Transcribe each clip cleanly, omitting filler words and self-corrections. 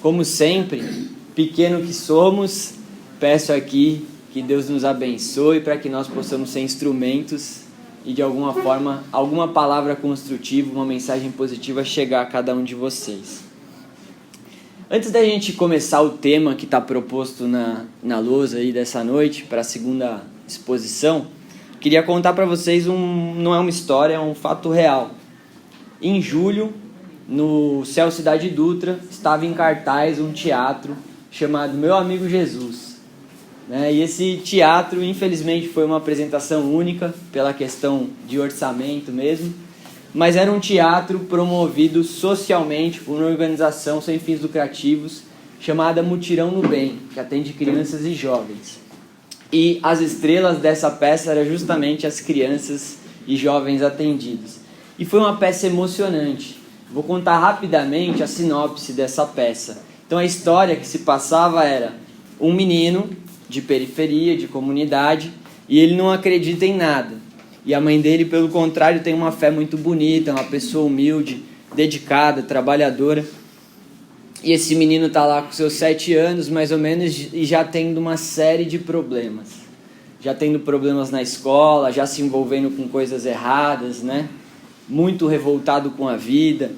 como sempre, pequeno que somos, peço aqui que Deus nos abençoe para que nós possamos ser instrumentos e de alguma forma, alguma palavra construtiva, uma mensagem positiva chegar a cada um de vocês. Antes da gente começar o tema que está proposto na lousa aí dessa noite, para a segunda exposição, queria contar para vocês, não é uma história, é um fato real. Em julho, no Céu Cidade Dutra, estava em cartaz um teatro chamado Meu Amigo Jesus. E esse teatro, infelizmente, foi uma apresentação única, pela questão de orçamento mesmo, mas era um teatro promovido socialmente por uma organização sem fins lucrativos chamada Mutirão no Bem, que atende crianças e jovens. E as estrelas dessa peça eram justamente as crianças e jovens atendidos. E foi uma peça emocionante. Vou contar rapidamente a sinopse dessa peça. Então a história que se passava era um menino de periferia, de comunidade, e ele não acredita em nada. E a mãe dele, pelo contrário, tem uma fé muito bonita, uma pessoa humilde, dedicada, trabalhadora. E esse menino está lá com seus 7 anos, mais ou menos, e já tendo uma série de problemas. Já tendo problemas na escola, já se envolvendo com coisas erradas, Muito revoltado com a vida.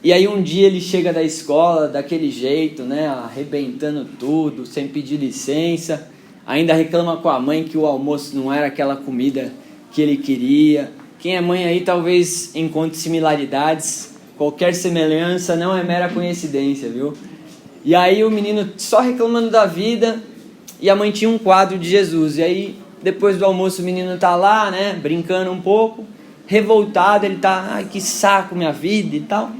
E aí um dia ele chega da escola daquele jeito, arrebentando tudo, sem pedir licença. Ainda reclama com a mãe que o almoço não era aquela comida que ele queria. Quem é mãe aí talvez encontre similaridades. Qualquer semelhança não é mera coincidência, viu? E aí o menino só reclamando da vida, e a mãe tinha um quadro de Jesus. E aí depois do almoço o menino tá lá, brincando um pouco, revoltado, ele tá, ai que saco minha vida e tal.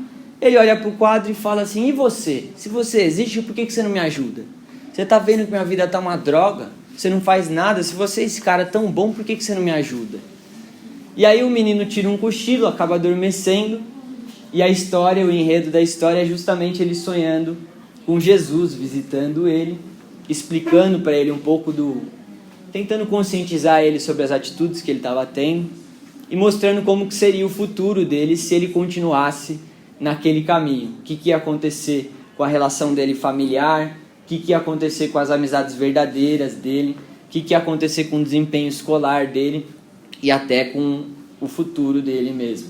Ele olha pro quadro e fala assim, e você? Se você existe, por que você não me ajuda? Você tá vendo que minha vida tá uma droga? Você não faz nada? Se você é esse cara tão bom, por que você não me ajuda? E aí o menino tira um cochilo, acaba adormecendo, e a história, o enredo da história é justamente ele sonhando com Jesus, visitando ele, explicando para ele um pouco tentando conscientizar ele sobre as atitudes que ele estava tendo, e mostrando como que seria o futuro dele se ele continuasse naquele caminho. O que ia acontecer com a relação dele familiar, o que ia acontecer com as amizades verdadeiras dele, o que ia acontecer com o desempenho escolar dele e até com o futuro dele mesmo.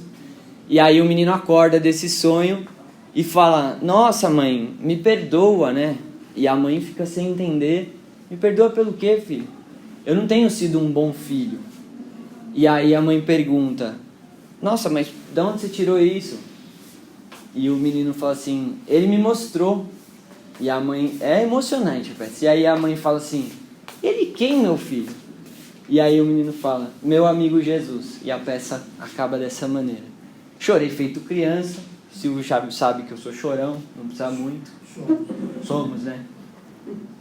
E aí o menino acorda desse sonho e fala, nossa mãe, me perdoa, E a mãe fica sem entender, me perdoa pelo quê, filho? Eu não tenho sido um bom filho. E aí a mãe pergunta, nossa, mas de onde você tirou isso? E o menino fala assim, ele me mostrou. E a mãe, é emocionante, e aí a mãe fala assim, ele quem, meu filho? E aí o menino fala, meu amigo Jesus. E a peça acaba dessa maneira. Chorei feito criança, Silvio Chaves sabe que eu sou chorão, não precisa muito. Somos,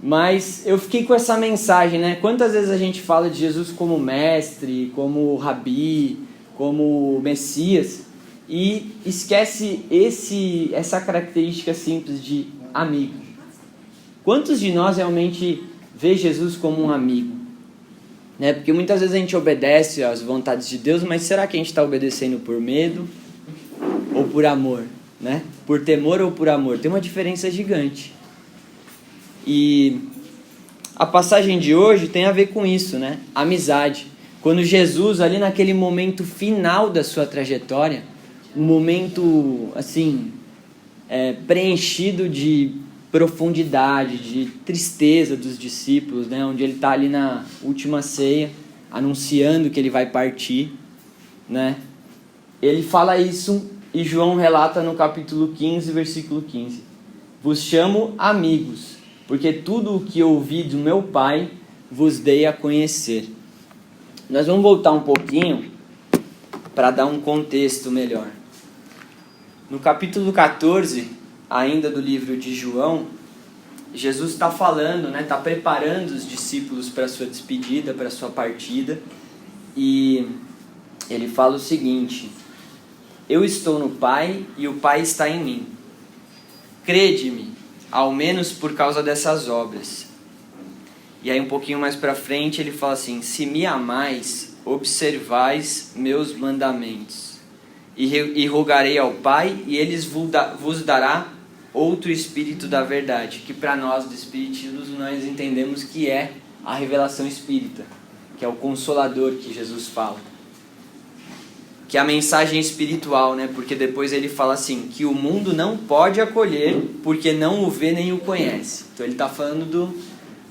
Mas eu fiquei com essa mensagem, Quantas vezes a gente fala de Jesus como mestre, como rabi, como Messias, e esquece essa característica simples de amigo. Quantos de nós realmente vê Jesus como um amigo? Porque muitas vezes a gente obedece às vontades de Deus, mas será que a gente está obedecendo por medo ou por amor? Por temor ou por amor? Tem uma diferença gigante. E a passagem de hoje tem a ver com isso, Amizade. Quando Jesus, ali naquele momento final da sua trajetória, um momento, preenchido de profundidade, de tristeza dos discípulos, onde ele está ali na última ceia, anunciando que ele vai partir, Ele fala isso e João relata no capítulo 15, versículo 15. Vos chamo amigos, porque tudo o que ouvi do meu Pai vos dei a conhecer. Nós vamos voltar um pouquinho para dar um contexto melhor. No capítulo 14, ainda do livro de João, Jesus está falando, está preparando os discípulos para a sua despedida, para a sua partida. E ele fala o seguinte, eu estou no Pai e o Pai está em mim. Crede-me, ao menos por causa dessas obras. E aí um pouquinho mais para frente ele fala assim, se me amais, observais meus mandamentos. E rogarei ao Pai, e ele vos dará outro Espírito da verdade, que para nós do Espiritismo nós entendemos que é a revelação espírita, que é o Consolador que Jesus fala. Que é a mensagem espiritual, né? Porque depois ele fala assim, que o mundo não pode acolher porque não o vê nem o conhece. Então ele está falando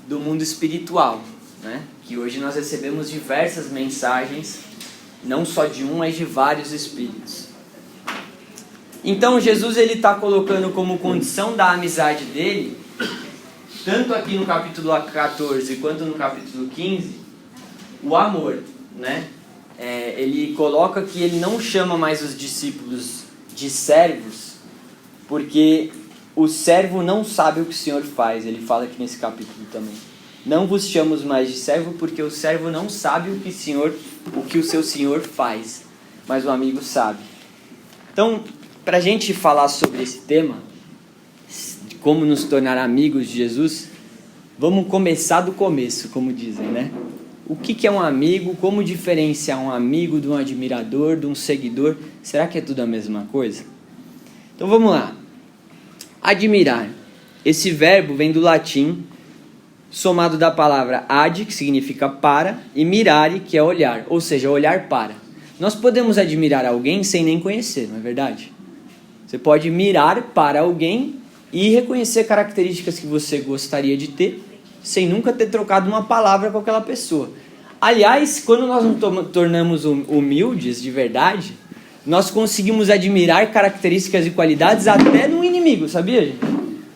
do mundo espiritual, né? Que hoje nós recebemos diversas mensagens, não só de um, mas de vários espíritos. Então Jesus ele está colocando como condição da amizade dele, tanto aqui no capítulo 14 quanto no capítulo 15, o amor, né? Ele coloca que ele não chama mais os discípulos de servos, porque o servo não sabe o que o Senhor faz. Ele fala aqui nesse capítulo também. Não vos chamo mais de servo, porque o servo não sabe o que o seu Senhor faz, mas o amigo sabe. Então, para a gente falar sobre esse tema, de como nos tornar amigos de Jesus, vamos começar do começo, como dizem, né? O que é um amigo? Como diferenciar um amigo de um admirador, de um seguidor? Será que é tudo a mesma coisa? Então vamos lá. Admirar. Esse verbo vem do latim, somado da palavra ad, que significa para, e mirare, que é olhar, ou seja, olhar para. Nós podemos admirar alguém sem nem conhecer, não é verdade? Você pode mirar para alguém e reconhecer características que você gostaria de ter, sem nunca ter trocado uma palavra com aquela pessoa. Aliás, quando nós nos tornamos humildes de verdade, nós conseguimos admirar características e qualidades até no inimigo, sabia, gente?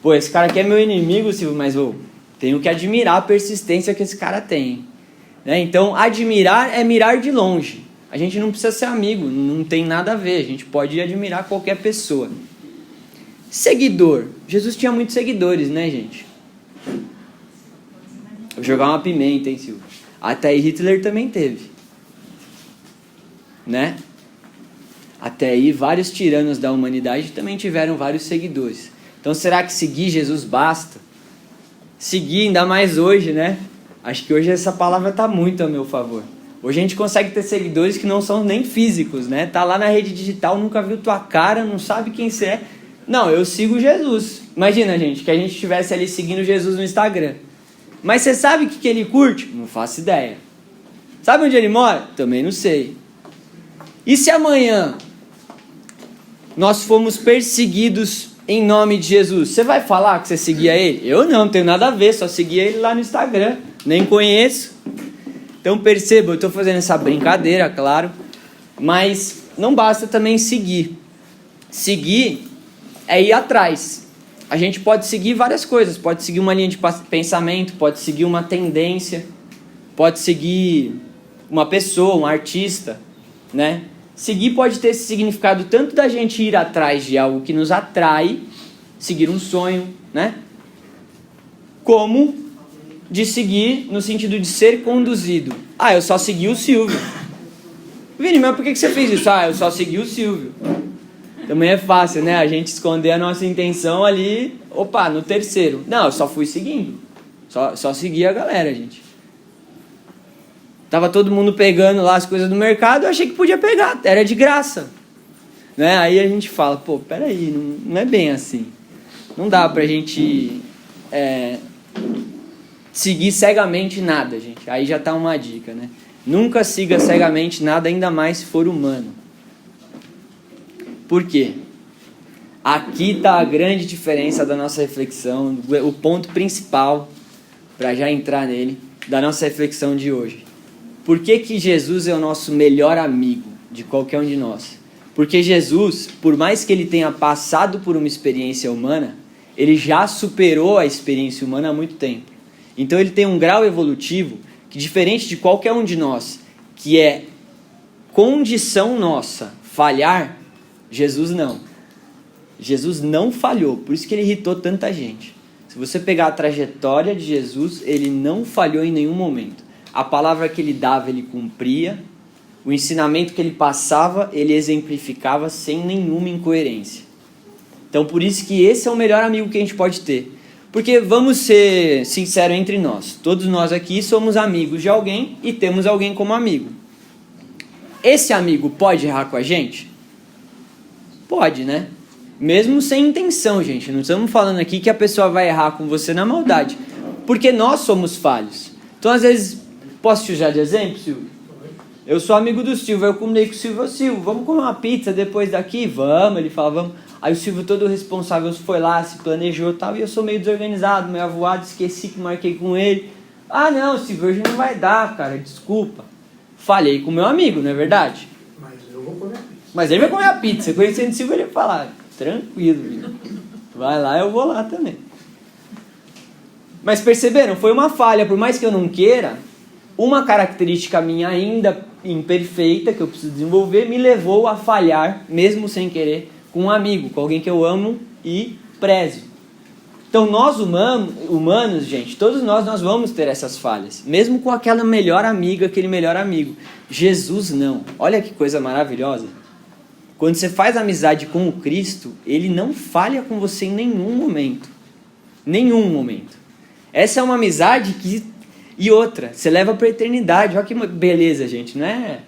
Pô, esse cara aqui é meu inimigo, Silvio, mas eu tenho que admirar a persistência que esse cara tem, né? Então, admirar é mirar de longe. A gente não precisa ser amigo, não tem nada a ver, a gente pode admirar qualquer pessoa. Seguidor. Jesus tinha muitos seguidores, né, gente? Vou jogar uma pimenta, hein, Silvio? Até aí Hitler também teve, né? Até aí vários tiranos da humanidade também tiveram vários seguidores. Então será que seguir Jesus basta? Seguir, ainda mais hoje, né? Acho que hoje essa palavra está muito a meu favor. Hoje a gente consegue ter seguidores que não são nem físicos, né? Tá lá na rede digital, nunca viu tua cara, não sabe quem você é. Não, eu sigo Jesus. Imagina, gente, que a gente estivesse ali seguindo Jesus no Instagram. Mas você sabe o que ele curte? Não faço ideia. Sabe onde ele mora? Também não sei. E se amanhã nós fomos perseguidos em nome de Jesus? Você vai falar que você seguia ele? Eu não tenho nada a ver, só seguia ele lá no Instagram. Nem conheço. Então perceba, eu estou fazendo essa brincadeira, claro. Mas não basta também seguir. Seguir é ir atrás. A gente pode seguir várias coisas, pode seguir uma linha de pensamento, pode seguir uma tendência, pode seguir uma pessoa, um artista, né? Seguir pode ter esse significado tanto da gente ir atrás de algo que nos atrai, seguir um sonho, né? Como de seguir no sentido de ser conduzido. Ah, eu só segui o Silvio. Vini, mas por que você fez isso? Ah, eu só segui o Silvio. Também é fácil, né? A gente esconder a nossa intenção ali, no terceiro. Não, eu só fui seguindo. Só segui a galera, gente. Tava todo mundo pegando lá as coisas do mercado, eu achei que podia pegar, era de graça. Né? Aí a gente fala, peraí, não é bem assim. Não dá pra gente seguir cegamente nada, gente. Aí já tá uma dica, né? Nunca siga cegamente nada, ainda mais se for humano. Por quê? Aqui está a grande diferença da nossa reflexão, o ponto principal, para já entrar nele, da nossa reflexão de hoje. Por que Jesus é o nosso melhor amigo de qualquer um de nós? Porque Jesus, por mais que ele tenha passado por uma experiência humana, ele já superou a experiência humana há muito tempo. Então ele tem um grau evolutivo que, diferente de qualquer um de nós, que é condição nossa falhar, Jesus não. Jesus não falhou, por isso que ele irritou tanta gente. Se você pegar a trajetória de Jesus, ele não falhou em nenhum momento. A palavra que ele dava, ele cumpria. O ensinamento que ele passava, ele exemplificava sem nenhuma incoerência. Então, por isso que esse é o melhor amigo que a gente pode ter. Porque vamos ser sinceros entre nós. Todos nós aqui somos amigos de alguém e temos alguém como amigo. Esse amigo pode errar com a gente? Pode, né? Mesmo sem intenção, gente. Não estamos falando aqui que a pessoa vai errar com você na maldade. Porque nós somos falhos. Então, às vezes, posso te usar de exemplo, Silvio? Eu sou amigo do Silvio, eu combinei com o Silvio, Silvio, vamos comer uma pizza depois daqui? Vamos, ele fala, vamos. Aí o Silvio todo responsável foi lá, se planejou e tal, e eu sou meio desorganizado, meio avoado, esqueci que marquei com ele. Ah não, Silvio, hoje não vai dar, cara, desculpa. Falhei com o meu amigo, não é verdade? Mas eu vou comer a pizza. Mas ele vai comer a pizza, conhecendo o Silvio, ele vai falar, tranquilo, filho. Vai lá, eu vou lá também. Mas perceberam, foi uma falha, por mais que eu não queira, uma característica minha ainda imperfeita, que eu preciso desenvolver, me levou a falhar, mesmo sem querer, com um amigo, com alguém que eu amo e prezo. Então nós humanos, gente, todos nós vamos ter essas falhas, mesmo com aquela melhor amiga, aquele melhor amigo. Jesus não. Olha que coisa maravilhosa. Quando você faz amizade com o Cristo, ele não falha com você em nenhum momento. Nenhum momento. Essa é uma amizade que... E outra, você leva para a eternidade. Olha que beleza, gente, não é?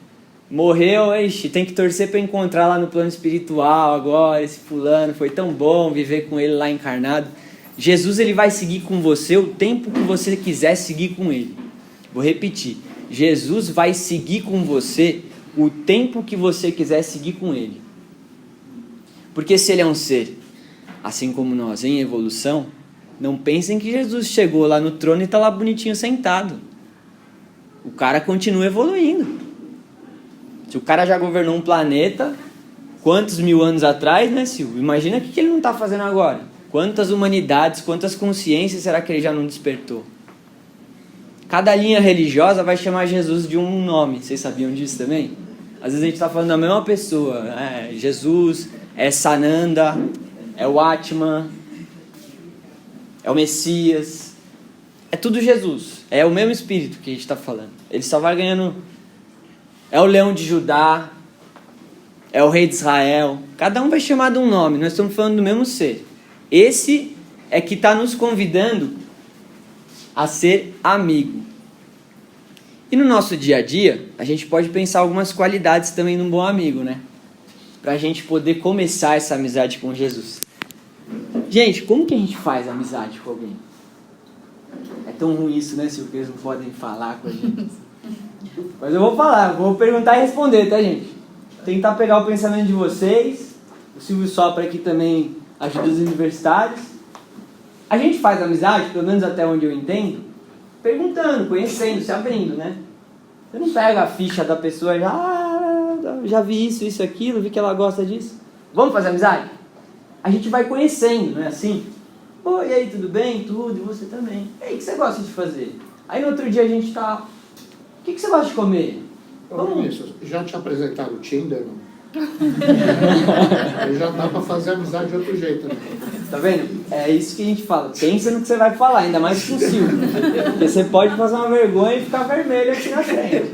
Morreu, ixi, tem que torcer para encontrar lá no plano espiritual agora, esse fulano, foi tão bom viver com ele lá encarnado. Jesus, ele vai seguir com você o tempo que você quiser seguir com ele. Vou repetir, Jesus vai seguir com você o tempo que você quiser seguir com ele. Porque se ele é um ser, assim como nós, em evolução, não pensem que Jesus chegou lá no trono e está lá bonitinho sentado. O cara continua evoluindo. Se o cara já governou um planeta, quantos mil anos atrás, né, Silvio? Imagina o que ele não está fazendo agora. Quantas humanidades, quantas consciências será que ele já não despertou? Cada linha religiosa vai chamar Jesus de um nome. Vocês sabiam disso também? Às vezes a gente está falando da mesma pessoa. Jesus, é Sananda, é o Atman, é o Messias, é tudo Jesus, é o mesmo espírito que a gente está falando. Ele só vai ganhando, é o leão de Judá, é o rei de Israel, cada um vai chamar de um nome, nós estamos falando do mesmo ser. Esse é que está nos convidando a ser amigo. E no nosso dia a dia, a gente pode pensar algumas qualidades também num bom amigo, né? Para a gente poder começar essa amizade com Jesus. Gente, como que a gente faz amizade com alguém? É tão ruim isso, né, Silvio, que eles não podem falar com a gente. Mas eu vou falar, vou perguntar e responder, tá, gente? Tentar pegar o pensamento de vocês. O Silvio sopra aqui também ajuda os universitários. A gente faz amizade, pelo menos até onde eu entendo, perguntando, conhecendo, se abrindo, né? Você não pega a ficha da pessoa e já vi isso, aquilo, vi que ela gosta disso. Vamos fazer amizade? A gente vai conhecendo, não é assim? Oi, e aí, tudo bem? Tudo, e você também. E aí, o que você gosta de fazer? Aí no outro dia a gente tá... O que você gosta de comer? Vinícius, já te apresentaram o Tinder, não? Já dá pra fazer amizade de outro jeito, né? Tá vendo? É isso que a gente fala. Pensa no que você vai falar, ainda mais com o Silvio. Porque você pode fazer uma vergonha e ficar vermelho aqui na frente.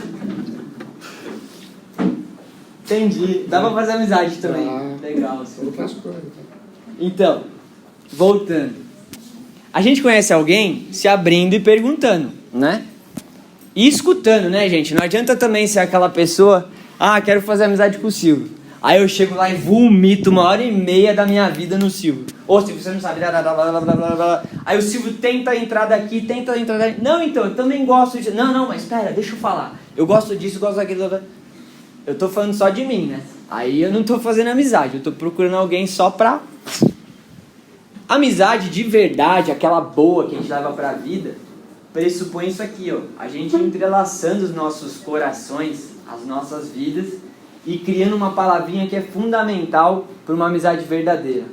Entendi. Dá pra fazer amizade também. Legal, Silvio. Então, voltando. A gente conhece alguém se abrindo e perguntando, né? E escutando, né, gente? Não adianta também ser aquela pessoa... quero fazer amizade com o Silvio. Aí eu chego lá e vomito 1h30 da minha vida no Silvio. Ô, Silvio, você não sabe... Blá, blá, blá, blá, blá, blá. Aí o Silvio tenta entrar daqui, tenta entrar daqui. Não, então, eu também gosto disso. Não, mas espera, deixa eu falar. Eu gosto disso, gosto daquilo. Eu tô falando só de mim, né? Aí eu não tô fazendo amizade. Eu tô procurando alguém só pra... Amizade de verdade, aquela boa que a gente leva pra vida, pressupõe isso aqui, ó. A gente entrelaçando os nossos corações, as nossas vidas, e criando uma palavrinha que é fundamental para uma amizade verdadeira.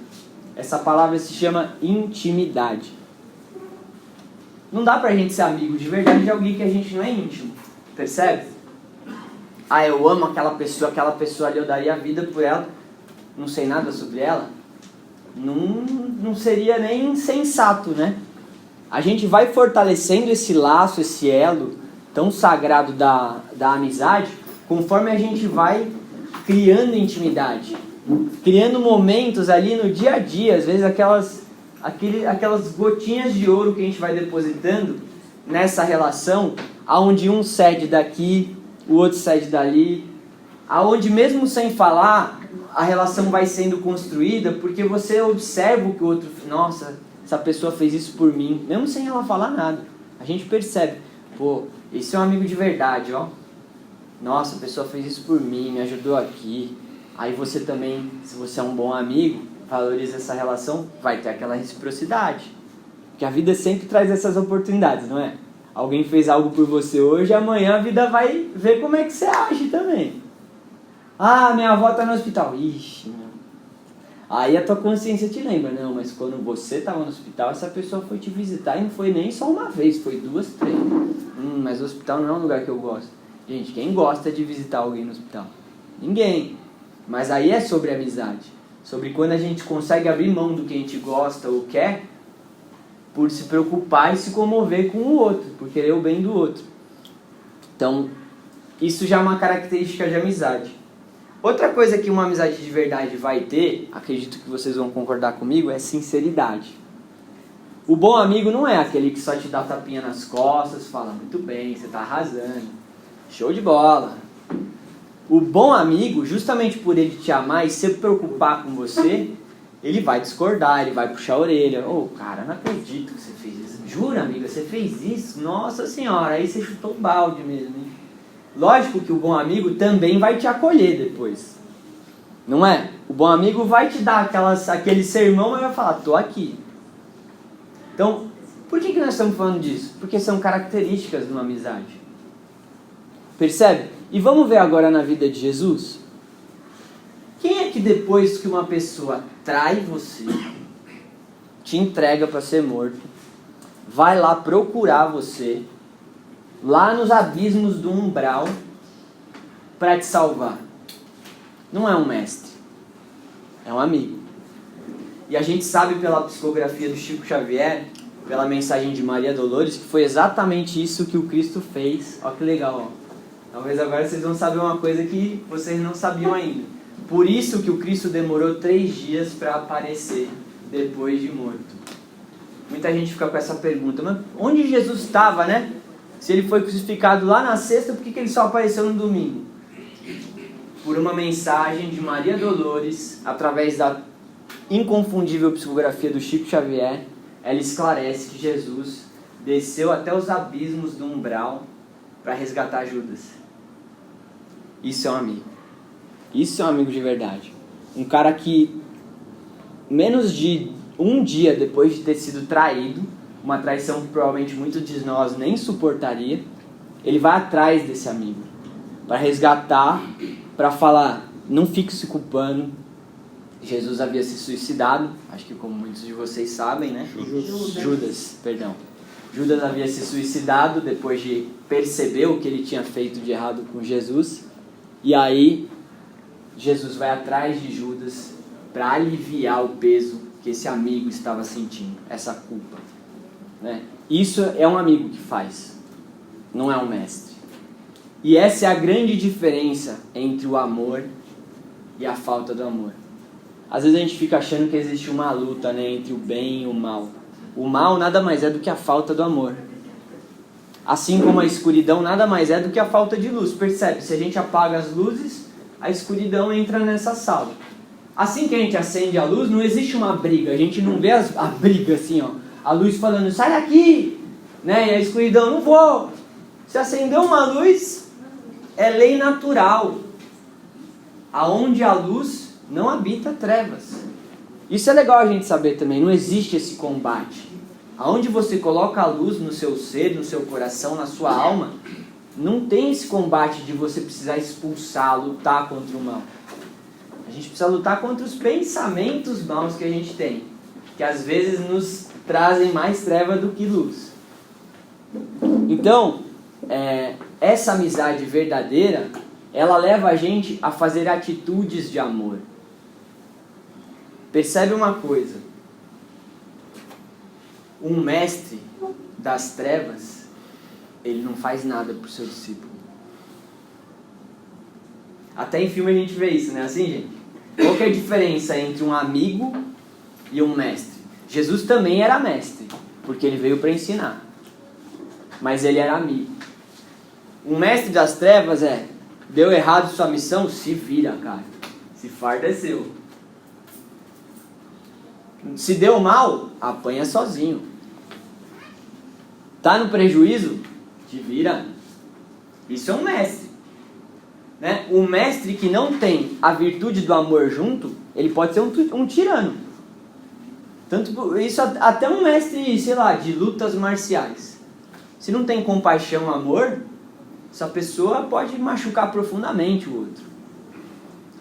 Essa palavra se chama intimidade. Não dá pra gente ser amigo de verdade de alguém que a gente não é íntimo. Percebe? Eu amo aquela pessoa ali, eu daria a vida por ela, não sei nada sobre ela. Não seria nem sensato, né? A gente vai fortalecendo esse laço, esse elo tão sagrado da amizade, conforme a gente vai criando intimidade, criando momentos ali no dia a dia, às vezes aquelas gotinhas de ouro que a gente vai depositando nessa relação, aonde um cede daqui, o outro cede dali, aonde mesmo sem falar, a relação vai sendo construída porque você observa o que o outro... Nossa, essa pessoa fez isso por mim, mesmo sem ela falar nada. A gente percebe, pô, esse é um amigo de verdade, ó. Nossa, a pessoa fez isso por mim, me ajudou aqui. Aí você também, se você é um bom amigo, valoriza essa relação, vai ter aquela reciprocidade. Porque a vida sempre traz essas oportunidades, não é? Alguém fez algo por você hoje, amanhã a vida vai ver como é que você age também. Ah, minha avó tá no hospital. Ixi, meu. Aí a tua consciência te lembra, não, mas quando você estava no hospital, essa pessoa foi te visitar e não foi nem só uma vez, foi 2, 3. Mas o hospital não é um lugar que eu gosto. Gente, quem gosta de visitar alguém no hospital? Ninguém. Mas aí é sobre amizade. Sobre quando a gente consegue abrir mão do que a gente gosta ou quer, por se preocupar e se comover com o outro, por querer o bem do outro. Então, isso já é uma característica de amizade. Outra coisa que uma amizade de verdade vai ter, acredito que vocês vão concordar comigo, é sinceridade. O bom amigo não é aquele que só te dá tapinha nas costas, fala, muito bem, você está arrasando, show de bola. O bom amigo, justamente por ele te amar e se preocupar com você, ele vai discordar, ele vai puxar a orelha. Ô, cara, não acredito que você fez isso. Jura, amiga, você fez isso? Nossa senhora, aí você chutou o balde mesmo, hein? Lógico que o bom amigo também vai te acolher depois. Não é? O bom amigo vai te dar aquele sermão e vai falar, tô aqui. Então, por que nós estamos falando disso? Porque são características de uma amizade. Percebe? E vamos ver agora na vida de Jesus. Quem é que depois que uma pessoa trai você, te entrega para ser morto, vai lá procurar você, lá nos abismos do umbral, para te salvar? Não é um mestre, é um amigo. E a gente sabe pela psicografia do Chico Xavier, pela mensagem de Maria Dolores, que foi exatamente isso que o Cristo fez. Olha que legal, ó. Talvez agora vocês vão saber uma coisa que vocês não sabiam ainda. Por isso que o Cristo demorou 3 dias para aparecer depois de morto. Muita gente fica com essa pergunta, mas onde Jesus estava, né? Se ele foi crucificado lá na sexta, por que ele só apareceu no domingo? Por uma mensagem de Maria Dolores, através da inconfundível psicografia do Chico Xavier, ela esclarece que Jesus desceu até os abismos do umbral para resgatar Judas. Isso é um amigo. Isso é um amigo de verdade. Um cara que, menos de um dia depois de ter sido traído, uma traição que provavelmente muitos de nós nem suportaria, ele vai atrás desse amigo para resgatar, para falar, não fique se culpando. Jesus havia se suicidado, acho que como muitos de vocês sabem, né? Judas, perdão. Judas havia se suicidado depois de perceber o que ele tinha feito de errado com Jesus. E aí, Jesus vai atrás de Judas para aliviar o peso que esse amigo estava sentindo, essa culpa, né? Isso é um amigo que faz, não é um mestre. E essa é a grande diferença entre o amor e a falta do amor. Às vezes a gente fica achando que existe uma luta, né, entre o bem e o mal. O mal nada mais é do que a falta do amor. Assim como a escuridão nada mais é do que a falta de luz. Percebe? Se a gente apaga as luzes, a escuridão entra nessa sala. Assim que a gente acende a luz, não existe uma briga. A gente não vê a briga assim, ó. A luz falando, sai daqui! Né? E a escuridão, não vou! Se acendeu uma luz, é lei natural. Aonde a luz não habita trevas. Isso é legal a gente saber também. Não existe esse combate. Aonde você coloca a luz no seu ser, no seu coração, na sua alma, não tem esse combate de você precisar expulsar, lutar contra o mal. A gente precisa lutar contra os pensamentos maus que a gente tem, que às vezes nos trazem mais treva do que luz. Então, essa amizade verdadeira, ela leva a gente a fazer atitudes de amor. Percebe uma coisa. Um mestre das trevas, ele não faz nada para o seu discípulo. Até em filme a gente vê isso, né? Assim, gente? Qual que é a diferença entre um amigo e um mestre? Jesus também era mestre, porque ele veio para ensinar. Mas ele era amigo. Um mestre das trevas deu errado sua missão, se vira, cara. Se farda é seu. Se deu mal, apanha sozinho. Tá no prejuízo? Te vira. Isso é um mestre. Né? O mestre que não tem a virtude do amor junto, ele pode ser um tirano. Tanto isso até um mestre, sei lá, de lutas marciais. Se não tem compaixão, amor, essa pessoa pode machucar profundamente o outro.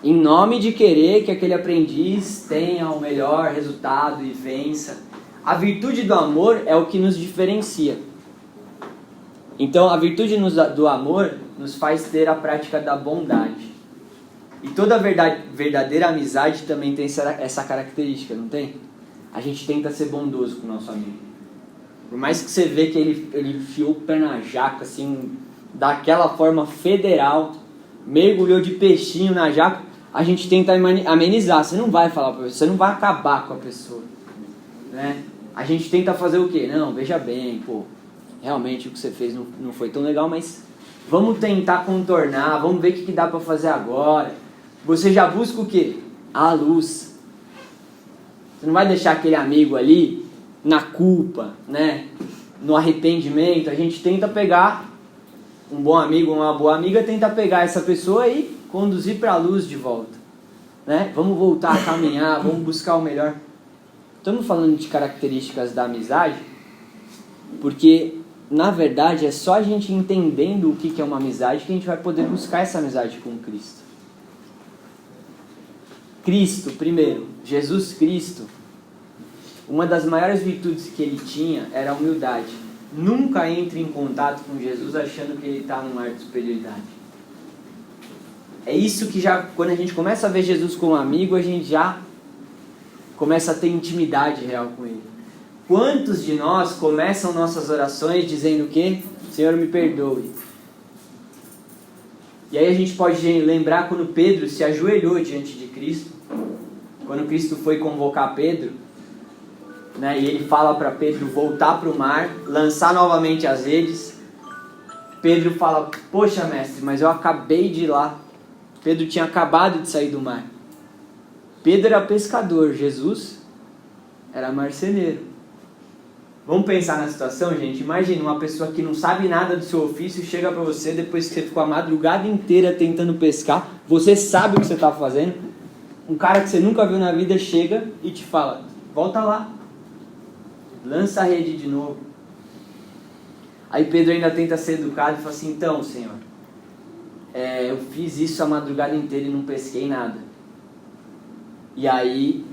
Em nome de querer que aquele aprendiz tenha o melhor resultado e vença. A virtude do amor é o que nos diferencia. Então, a virtude do amor nos faz ter a prática da bondade. E toda verdadeira amizade também tem essa característica, não tem? A gente tenta ser bondoso com o nosso amigo. Por mais que você vê que ele enfiou o pé na jaca, assim, daquela forma federal, mergulhou de peixinho na jaca, a gente tenta amenizar. Você não vai falar pra pessoa, você não vai acabar com a pessoa, né? A gente tenta fazer o quê? Não, veja bem, pô, realmente o que você fez não foi tão legal, mas vamos tentar contornar, vamos ver o que dá pra fazer agora. Você já busca o quê? A luz. Você não vai deixar aquele amigo ali na culpa, né? No arrependimento. A gente tenta pegar um bom amigo, uma boa amiga, tenta pegar essa pessoa e conduzir para a luz de volta, né? Vamos voltar a caminhar, vamos buscar o melhor. Estamos falando de características da amizade, porque na verdade é só a gente entendendo o que é uma amizade que a gente vai poder buscar essa amizade com Cristo. Cristo, primeiro, Jesus Cristo, uma das maiores virtudes que ele tinha era a humildade. Nunca entre em contato com Jesus achando que ele está num ar de superioridade. É isso que já, quando a gente começa a ver Jesus como amigo, a gente já começa a ter intimidade real com ele. Quantos de nós começam nossas orações dizendo o quê? Senhor, me perdoe. E aí a gente pode lembrar quando Pedro se ajoelhou diante de Cristo, quando Cristo foi convocar Pedro, né, e ele fala para Pedro voltar para o mar, lançar novamente as redes. Pedro fala, poxa mestre, mas eu acabei de ir lá. Pedro tinha acabado de sair do mar. Pedro era pescador, Jesus era marceneiro. Vamos pensar na situação, gente? Imagina uma pessoa que não sabe nada do seu ofício chega para você depois que você ficou a madrugada inteira tentando pescar. Você sabe o que você está fazendo. Um cara que você nunca viu na vida chega e te fala, volta lá. Lança a rede de novo. Aí Pedro ainda tenta ser educado e fala assim, então, Senhor, eu fiz isso a madrugada inteira e não pesquei nada.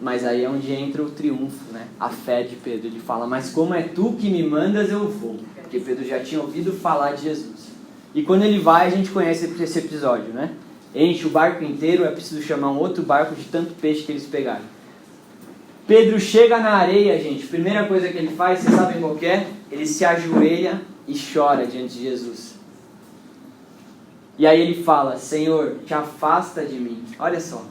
Mas aí é onde entra o triunfo, né? A fé de Pedro. Ele fala, mas como é tu que me mandas, eu vou. Porque Pedro já tinha ouvido falar de Jesus. E quando ele vai, a gente conhece esse episódio, né? Enche o barco inteiro, é preciso chamar um outro barco de tanto peixe que eles pegaram. Pedro chega na areia, gente. Primeira coisa que ele faz, vocês sabem qual que é? Ele se ajoelha e chora diante de Jesus. E aí ele fala, Senhor, te afasta de mim. Olha só.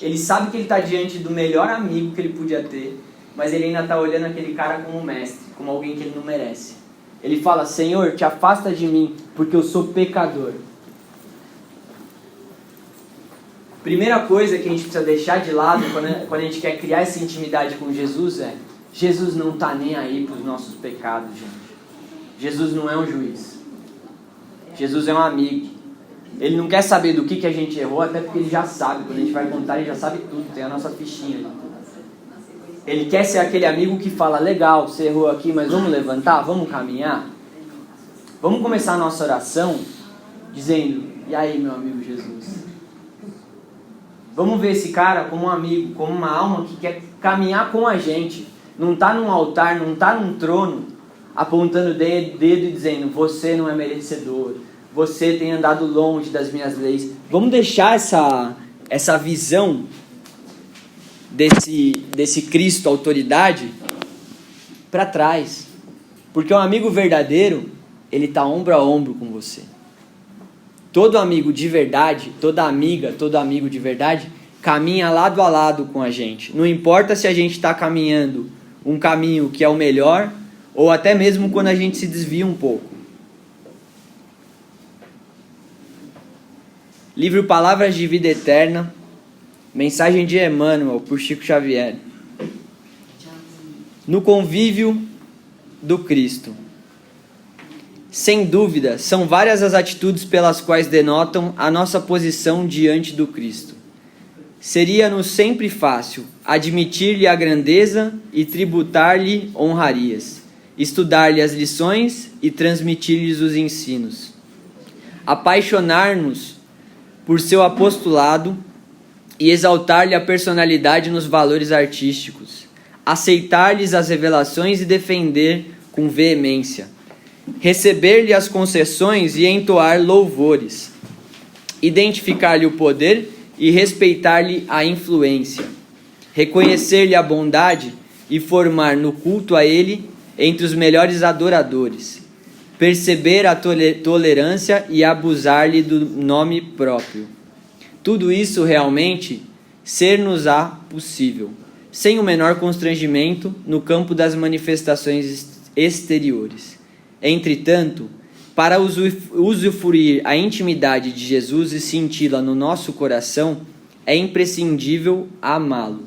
Ele sabe que ele está diante do melhor amigo que ele podia ter, mas ele ainda está olhando aquele cara como mestre, como alguém que ele não merece. Ele fala, Senhor, te afasta de mim, porque eu sou pecador. Primeira coisa que a gente precisa deixar de lado quando a gente quer criar essa intimidade com Jesus é, Jesus não está nem aí para os nossos pecados, gente. Jesus não é um juiz. Jesus é um amigo. Ele não quer saber do que a gente errou, até porque ele já sabe. Quando a gente vai contar, ele já sabe tudo, tem a nossa fichinha ali. Ele quer ser aquele amigo que fala, legal, você errou aqui, mas vamos levantar, vamos caminhar? Vamos começar a nossa oração dizendo, e aí, meu amigo Jesus? Vamos ver esse cara como um amigo, como uma alma que quer caminhar com a gente. Não está num altar, não está num trono, apontando o dedo e dizendo, você não é merecedor. Você tem andado longe das minhas leis. Vamos deixar essa visão desse Cristo, autoridade, para trás. Porque um amigo verdadeiro, ele está ombro a ombro com você. Todo amigo de verdade, toda amiga, todo amigo de verdade, caminha lado a lado com a gente. Não importa se a gente está caminhando um caminho que é o melhor, ou até mesmo quando a gente se desvia um pouco. livro Palavras de Vida Eterna, mensagem de Emmanuel, por Chico Xavier. No convívio do Cristo. Sem dúvida, são várias as atitudes pelas quais denotam a nossa posição diante do Cristo. Seria-nos sempre fácil admitir-lhe a grandeza e tributar-lhe honrarias, estudar-lhe as lições e transmitir-lhes os ensinos. Apaixonar-nos por seu apostolado e exaltar-lhe a personalidade nos valores artísticos, aceitar-lhes as revelações e defender com veemência, receber-lhe as concessões e entoar louvores, identificar-lhe o poder e respeitar-lhe a influência, reconhecer-lhe a bondade e formar no culto a ele entre os melhores adoradores, perceber a tolerância e abusar-lhe do nome próprio. Tudo isso realmente ser-nos-á possível, sem o menor constrangimento no campo das manifestações exteriores. Entretanto, para usufruir a intimidade de Jesus e senti-la no nosso coração, é imprescindível amá-lo,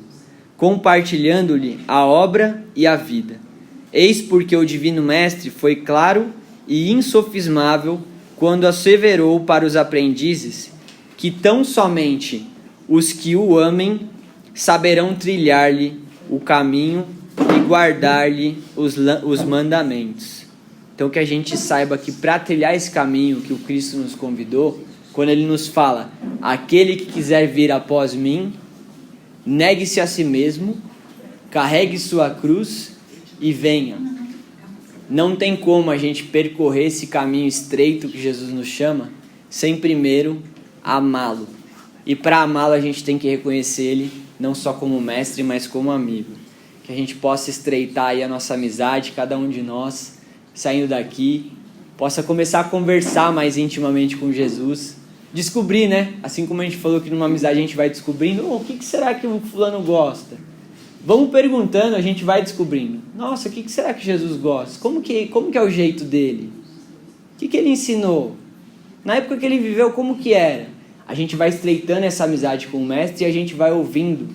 compartilhando-lhe a obra e a vida. Eis porque o Divino Mestre foi claro e insofismável quando asseverou para os aprendizes que tão somente os que o amem saberão trilhar-lhe o caminho e guardar-lhe os mandamentos. Então que a gente saiba que para trilhar esse caminho que o Cristo nos convidou, quando ele nos fala, aquele que quiser vir após mim, negue-se a si mesmo, carregue sua cruz e venha. Não tem como a gente percorrer esse caminho estreito que Jesus nos chama, sem primeiro amá-lo. E para amá-lo a gente tem que reconhecer ele não só como mestre, mas como amigo. Que a gente possa estreitar aí a nossa amizade, cada um de nós, saindo daqui, possa começar a conversar mais intimamente com Jesus, descobrir, né? Assim como a gente falou que numa amizade a gente vai descobrindo, o que será que o fulano gosta? Vamos perguntando, a gente vai descobrindo. Nossa, o que será que Jesus gosta? Como que é o jeito dele? O que ele ensinou? Na época que ele viveu, como que era? A gente vai estreitando essa amizade com o Mestre e a gente vai ouvindo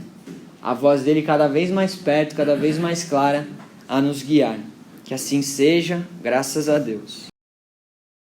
a voz dele cada vez mais perto, cada vez mais clara a nos guiar. Que assim seja, graças a Deus.